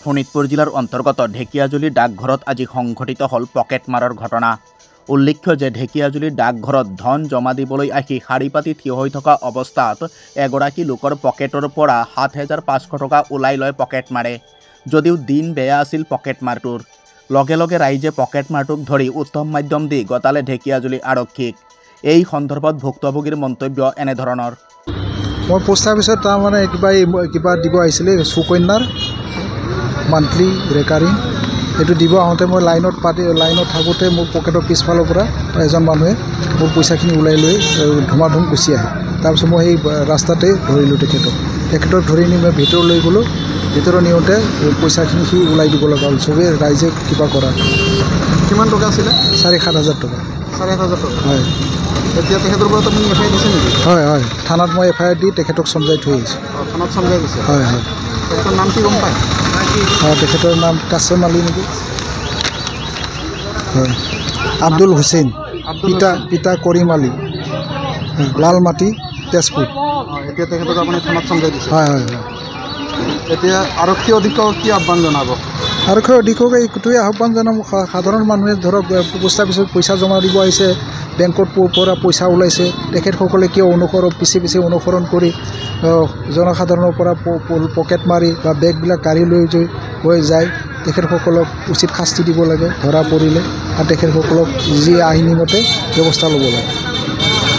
শোণিতপুৰ জিলাৰ অন্তৰ্গত ঢেকিয়াজুলিৰ ডাকঘৰত আজি সংঘটিত হ'ল পকেটমাৰৰ ঘটনা। উল্লেখ্য যে ঢেকিয়াজুলিৰ ডাকঘৰত ধন জমা দিবলৈ আহি শাৰী পাতি থিয় হৈ থকা অৱস্থাত এগৰাকী লোকৰ পকেটৰ পৰা ৭,৫০০ টকা ওলাই লৈ পকেট মাৰে। যদিও দিন বেয়া আছিল পকেটমাৰটোৰ, লগে লগে ৰাইজে পকেটমাৰটোক ধৰি উত্তম মাধ্যম দি গতালে ঢেকিয়াজুলি আৰক্ষীক। এই সন্দৰ্ভত ভুক্তভোগীৰ মন্তব্য এনেধৰণৰ। মই পোষ্ট অফিচত তাৰমানে কিবা দিব আহিছিলে সুকন্যাৰ মান্থলি ৰেকাৰিং, এইটো দিব আহোঁতে মই লাইনত থাকোঁতে মোৰ পকেটৰ পিছফালৰ পৰা এজন মানুহে মোৰ পইচাখিনি ওলাই লৈ ধুমাধুম গুচি আহে। তাৰপিছত মই সেই ৰাস্তাতে ধৰিলোঁ তেখেতক ধৰি নি মই ভিতৰত লৈ গ'লোঁ। ভিতৰত নিওঁতে পইচাখিনি সি ওলাই দিব লগা হ'ল। চবেই ৰাইজে কিবা কৰা। কিমান টকা আছিলে? ৭,৫০০ টকা। ৭,৫০০ টকা? হয়। এতিয়া তেখেতৰ পৰা আপুনি এফ আই আৰ দিছে নেকি? হয়, থানাত মই এফ আই আৰ দি তেখেতক চমজাই থৈ আহিছোঁ। থানাত চমজাই দিছে? হয়। তেখেতৰ নাম কি গম পায়? হয়, তেখেতৰ নাম কাছেম আলী নেকি? হয়, আব্দুল হুছেইন, পিতা কৰিম আলী, লালমাটি, তেজপুৰ। এতিয়া তেখেতক আপুনি থানাত চমজাই দিছে? হয়। এতিয়া আৰক্ষী অধীক্ষকক কি আহ্বান জনাব? আৰক্ষী অধীক্ষকে এইটোৱে আহ্বান জনাম, সাধাৰণ মানুহে ধৰক পোষ্ট অফিচত পইচা জমা দিব আহিছে, বেংকৰ পৰা পইচা ওলাইছে, তেখেতসকলে কিয় পিছে অনুসৰণ কৰি জনসাধাৰণৰ পৰা পকেট মাৰি বা বেগবিলাক গাড়ী লৈ যায়। তেখেতসকলক উচিত শাস্তি দিব লাগে ধৰা পৰিলে, আৰু তেখেতসকলক যি আইনীমতে ব্যৱস্থা ল'ব লাগে।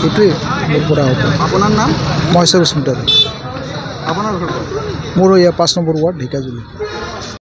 এইটোৱে মোৰ পৰা হ'ব। আপোনাৰ নাম? মহেশ্বৰ সুন্দৰ। আপোনাৰ ঘৰ? মোৰ ৫ নম্বৰ ৱাৰ্ড ঢেকিয়াজুলি।